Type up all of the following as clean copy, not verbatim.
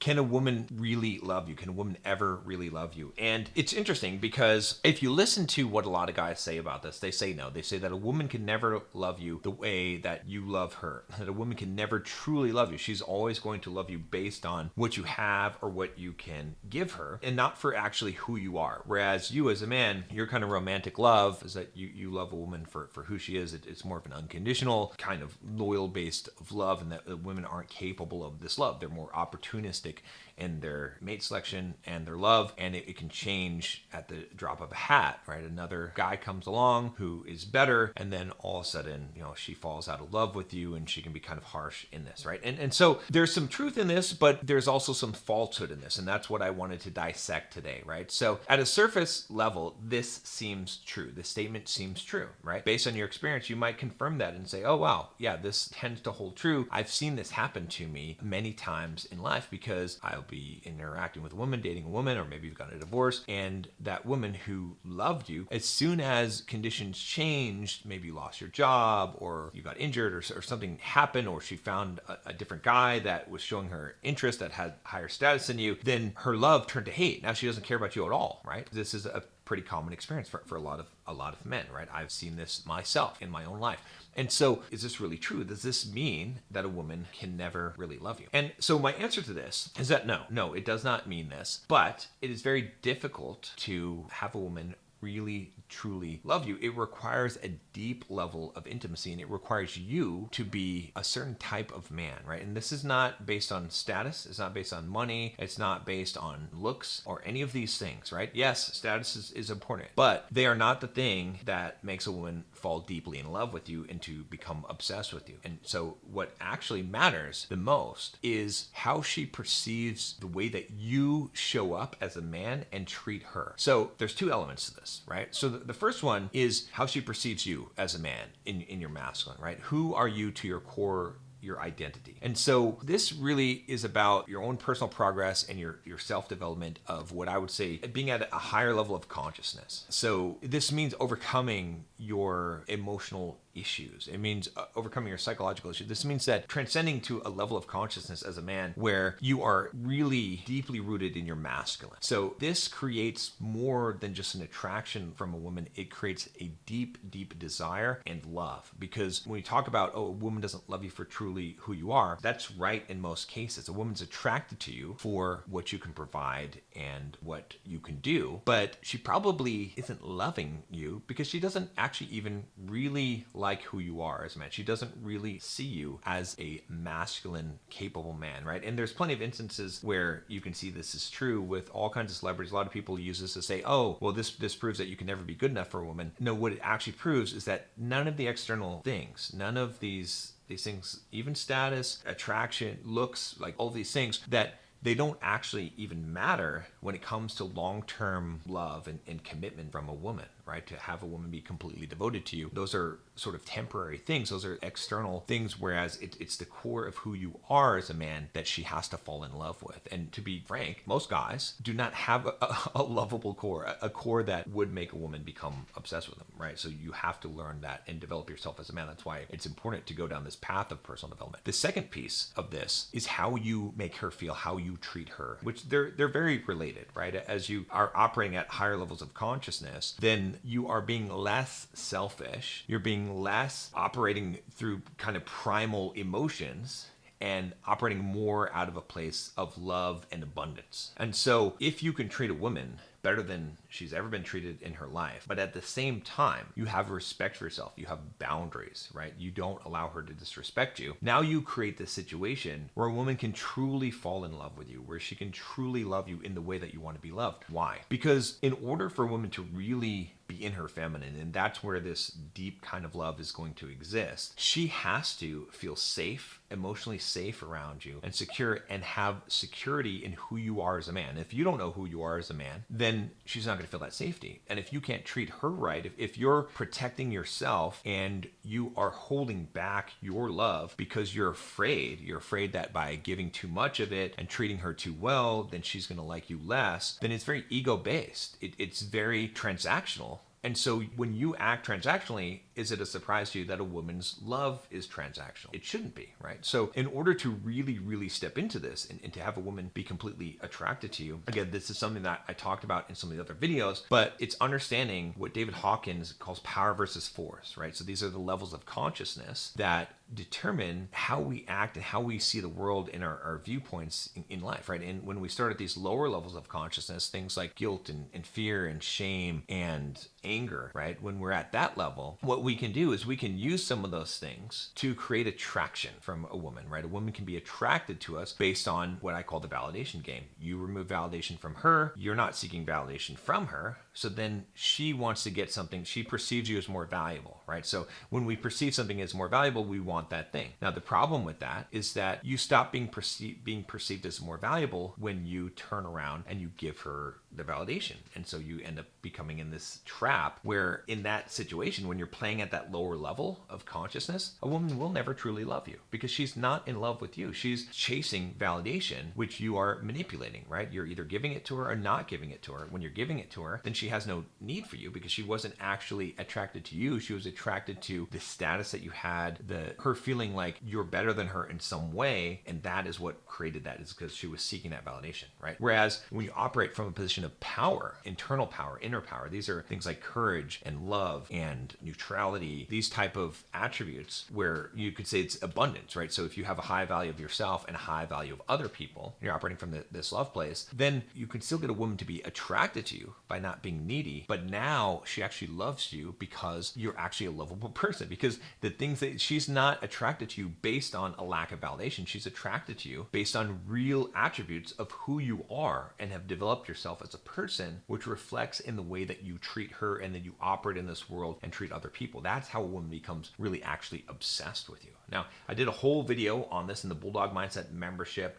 can a woman really love you? Can a woman ever really love you? And it's interesting because if you listen to what a lot of guys say about this, they say no. They say that a woman can never love you the way that you love her. That a woman can never truly love you. She's always going to love you based on what you have or what you can give her, and not for actually who you are. Whereas you as a man, your kind of romantic love is that you love a woman for who she is. It's more of an unconditional kind of loyal based of love, and that women aren't capable of this love. They're more opportunistic in their mate selection and their love, and it can change at the drop of a hat, right? Another guy comes along who is better, and then all of a sudden, she falls out of love with you, and she can be kind of harsh in this, right? And so there's some truth in this, but there's also some falsehood in this, and that's what I wanted to dissect today, right? So at a surface level, this seems true. This statement seems true, right? Based on your experience, you might confirm that and say, oh, wow, yeah, this tends to hold true. I've seen this happen to me many times in life because I'll be interacting with a woman, dating a woman, or maybe you've gotten a divorce, and that woman who loved you, as soon as conditions changed, maybe you lost your job or you got injured or something happened, or she found a different guy that was showing her interest that had higher status than you, then her love turned to hate. Now she doesn't care about you at all, right? This is a pretty common experience for a lot of men, right? I've seen this myself in my own life. And so is this really true? Does this mean that a woman can never really love you? And so my answer to this is that no, it does not mean this, but it is very difficult to have a woman really truly love you. It requires a deep level of intimacy, and it requires you to be a certain type of man, right? And this is not based on status, it's not based on money, it's not based on looks or any of these things, right? Yes, status is important, but they are not the thing that makes a woman fall deeply in love with you and to become obsessed with you. And so what actually matters the most is how she perceives the way that you show up as a man and treat her. So there's two elements to this, right? So the first one is how she perceives you as a man in your masculine, right? Who are you to your core, your identity? And so this really is about your own personal progress and your self-development of what I would say being at a higher level of consciousness. So this means overcoming your emotional issues. It means overcoming your psychological issues. This means that transcending to a level of consciousness as a man where you are really deeply rooted in your masculine. So this creates more than just an attraction from a woman. It creates a deep, deep desire and love. Because when we talk about, a woman doesn't love you for truly who you are, that's right in most cases. A woman's attracted to you for what you can provide and what you can do, but she probably isn't loving you because she doesn't actually even really like who you are as a man. She doesn't really see you as a masculine, capable man, right? And there's plenty of instances where you can see this is true with all kinds of celebrities. A lot of people use this to say, oh, well, this proves that you can never be good enough for a woman. No, what it actually proves is that none of the external things, none of these things, even status, attraction, looks, like all these things, that they don't actually even matter when it comes to long-term love and commitment from a woman, right? To have a woman be completely devoted to you. Those are sort of temporary things. Those are external things, whereas it's the core of who you are as a man that she has to fall in love with. And to be frank, most guys do not have a lovable core, a core that would make a woman become obsessed with them, right? So you have to learn that and develop yourself as a man. That's why it's important to go down this path of personal development. The second piece of this is how you make her feel, how you treat her, which they're very related, right? As you are operating at higher levels of consciousness, then you are being less selfish. You're being less operating through kind of primal emotions and operating more out of a place of love and abundance. And so if you can treat a woman better than she's ever been treated in her life, but at the same time, you have respect for yourself, you have boundaries, right? You don't allow her to disrespect you. Now you create this situation where a woman can truly fall in love with you, where she can truly love you in the way that you want to be loved. Why? Because in order for a woman to really be in her feminine, and that's where this deep kind of love is going to exist, she has to feel safe, emotionally safe around you, and secure, and have security in who you are as a man. If you don't know who you are as a man, then she's not going to feel that safety. And if you can't treat her right, if you're protecting yourself and you are holding back your love because you're afraid that by giving too much of it and treating her too well, then she's going to like you less, then it's very ego-based. It's very transactional. And so when you act transactionally, is it a surprise to you that a woman's love is transactional? It shouldn't be, right? So in order to really, really step into this and to have a woman be completely attracted to you, again, this is something that I talked about in some of the other videos, but it's understanding what David Hawkins calls power versus force, right? So these are the levels of consciousness that determine how we act and how we see the world in our viewpoints in life, right? And when we start at these lower levels of consciousness, things like guilt and fear and shame and anger, right? When we're at that level, what we can do is we can use some of those things to create attraction from a woman, right? A woman can be attracted to us based on what I call the validation game. You remove validation from her, you're not seeking validation from her. So then she wants to get something, she perceives you as more valuable, right? So when we perceive something as more valuable, we want that thing. Now, the problem with that is that you stop being perceived as more valuable when you turn around and you give her the validation. And so you end up becoming in this trap where in that situation, when you're playing at that lower level of consciousness, a woman will never truly love you because she's not in love with you. She's chasing validation, which you are manipulating, right? You're either giving it to her or not giving it to her. When you're giving it to her, then she has no need for you because she wasn't actually attracted to you. She was attracted to the status that you had, her feeling like you're better than her in some way. And that is what created that, is because she was seeking that validation, right? Whereas when you operate from a position of power, internal power, inner power, these are things like courage and love and neutrality, these type of attributes where you could say it's abundance, right? So if you have a high value of yourself and a high value of other people, and you're operating from this love place, then you can still get a woman to be attracted to you by not being needy, but now she actually loves you because you're actually a lovable person, because the things that she's not attracted to you based on a lack of validation, she's attracted to you based on real attributes of who you are and have developed yourself as a person, which reflects in the way that you treat her and then you operate in this world and treat other people. That's how a woman becomes really actually obsessed with you. Now, I did a whole video on this in the Bulldog Mindset membership.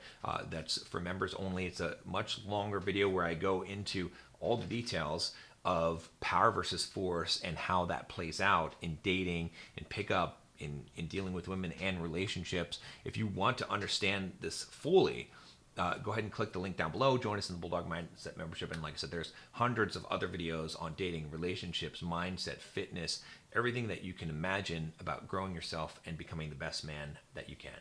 That's for members only. It's a much longer video where I go into all the details of power versus force and how that plays out in dating and pickup, in dealing with women and relationships. If you want to understand this fully, go ahead and click the link down below. Join us in the Bulldog Mindset membership. And like I said, there's hundreds of other videos on dating, relationships, mindset, fitness, everything that you can imagine about growing yourself and becoming the best man that you can.